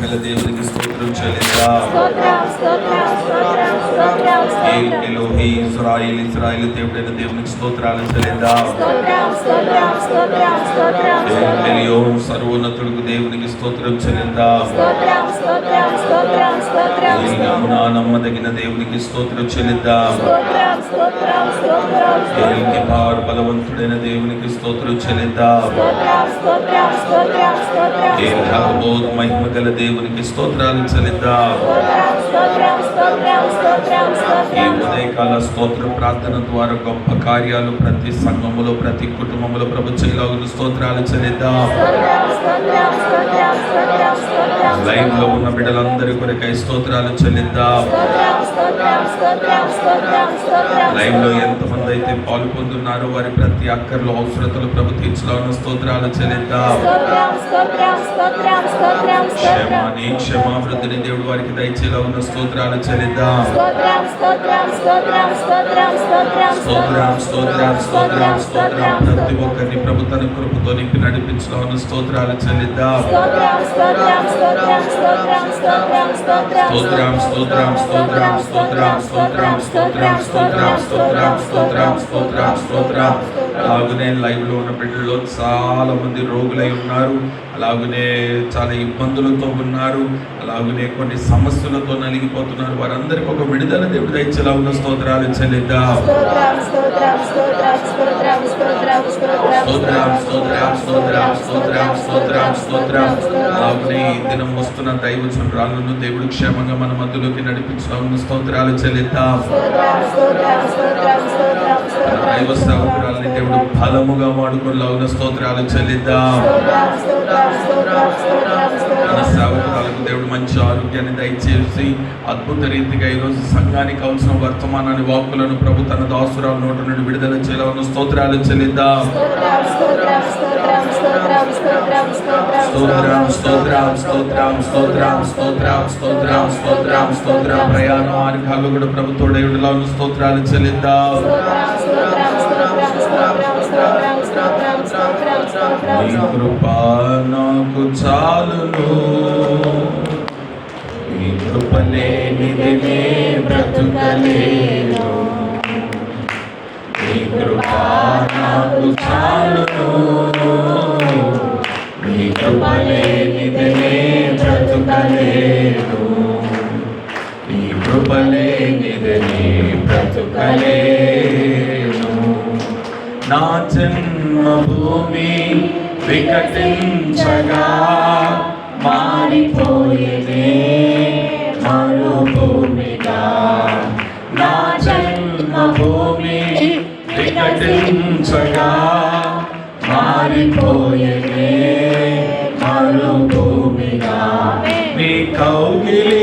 గల దేవునికి స్తోత్రం చెల్లిద్దాం. ఎలోహి ఇశ్రాయేలు దేవుడైన దేవునికి స్తోత్రాలు చెల్లిద్దాం. ఎలియోన్ సర్వోన్నతుడికి దేవునికి స్తోత్రం చెల్లిద్దాం. నమ్మదగిన దేవునికి స్తోత్రం చెల్లిద్దాం. బలవంతుడైన దేవునికి స్తోత్రం చెల్లిద్దాం. మహిమ గల దేవునికి స్తోత్రాలు చెల్లిద్దాం. ఈ ఉదయకాల స్తోత్ర ప్రార్థన ద్వారా గొప్ప కార్యాలు ప్రతి సంఘములో ప్రతి కుటుంబంలో ప్రభు చేయలాగున స్తోత్రాలు చెల్లిద్దాం. లైవ్ లో ఉన్న బిడ్డలందరి కొరకై స్తోత్రాలు చెల్లిద్దాం. లైవ్ లో ఎంతమంది అయితే పాల్గొంటున్నారో వారి ప్రతి అక్కర్లో అవసరతలు ప్రభు తీర్చలాగున స్తోత్రాలు చెల్లిద్దాం. క్షమాని క్షమావృద్ధిని దేవుడు వారికి దయచేలాగున స్తోత్రాలు చెల్లిద్దాం. ప్రతి ఒక్కరిని ప్రభు తన కృపతో నింపి నడిపించలాగున స్తోత్రాలు చెల్లిద్దాం. అలాగనే లైవ్ లో ఉన్న బిడ్డల్లో చాలా మంది రోగులై ఉన్నారు. అలాగనే చాలా ఇబ్బందులతో ఉన్నారు. అలాగనే కొన్ని సమస్యలతో నలిగిపోతున్నారు. వారందరికీ ఒక విడుదల దేవుడు దయచేలా ఉన్న స్తోత్రాలు చెల్లిద్దాం. అలాగనే ఈ దినం వస్తున్న దైవజనురాలను దేవుడు క్షేమంగా మన మధ్యలోకి నడిపించాలని స్తోత్రాలు చెల్లిద్దాం. దైవ సేవకురాలని దేవుడు బలముగా వాడుకునేలాగున స్తోత్రాలు చెల్లిద్దాం. మన సేవకురాలకు దేవుడు మంచి ఆరోగ్యాన్ని దయచేసి అద్భుత రీతిగా ఈరోజు సంఘానికి కావాల్సిన వర్తమానాన్ని వాక్కులను ప్రభు తన దాసురాల నోట నుండి విడుదల చేయాలని స్తోత్రాలు చెల్లిద్దాం. ప్రయాణ మార్గాలు కూడా ప్రభుత్వ స్తోత్రాలు చెల్లిద్దాం. నీ కృపా నాకు చాలును, నీ కృప లేనిదే బ్రతుకలేను. నీ కృపా నాకు చాలును, నీ కృప లేనిదే బ్రతుకలేను. నీ కృప లేనిదే బ్రతుకలేను. నా జన్మభూమి వికటించగా మారిపోయేదే మరుభూమిగా. నా జన్మభూమి వికటించగా మారిపోయేదే మరుభూమిగా. నీ కౌగిలి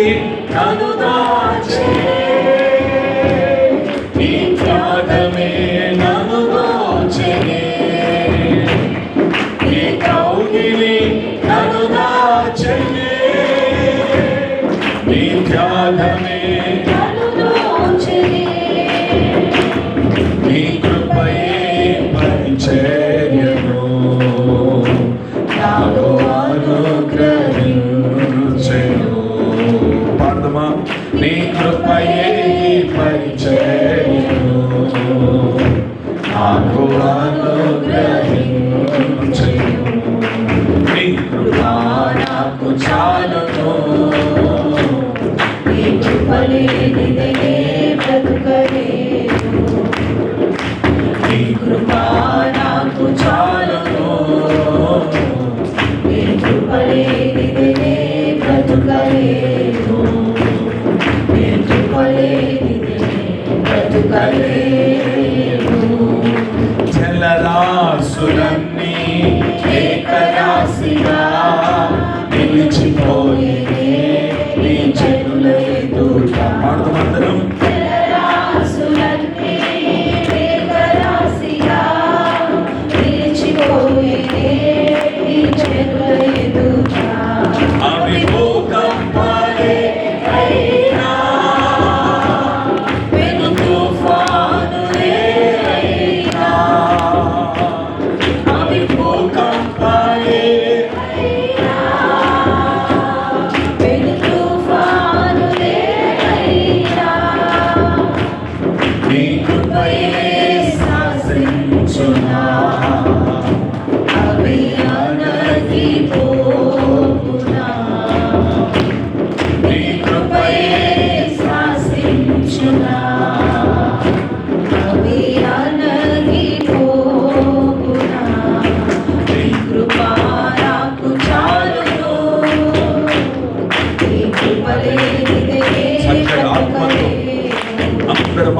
నన్ను దాచే, నీ త్యాగమే నన్ను దోచెనే. నీ కౌగిలి నన్ను దాచెనే, నీ త్యాగమే నన్ను దోచెనే. నీ కృపయే పరిచర్యను నాకు అనుగ్రహించెను. పాడదమా? నీ కృపయే పరిచర్యను నాకు అనుగ్రహించెను. నీ కృపా నాకు చాలును, నీ కృప లేనిదే బ్రతుకలేను. నీ కృపా నాకు చాలును, నీ కృప లేనిదే బ్రతుకలేను. నీ కృప లేనిదే బ్రతుకలేను. జలరాశులన్నీ ఏకరాశిగా నిలిచిపోయేదే నీ చెరుల ఎదుట. పాడుతామందరం. జలరాశులన్నీ ఏకరాశిగా నిలిచిపోయేదే నీ చెరుల ఎదుట. అవి భూకంపాలే అయినా, పెను తుఫానులే అయినా, అవి భూకంపాలే అయినా,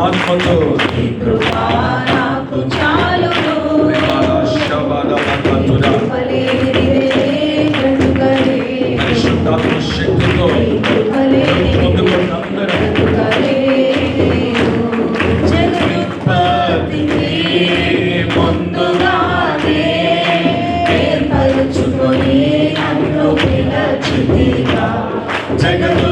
ఆత్మతో నీ కృపా నాకు చాలును. పరిశుద్ధాత్మ శక్తితో పొందుకున్న అందరూ జగదుత్పత్తికి ముందుగానే ఏర్పరచుకొని నన్ను పిలచితిగా. జగదు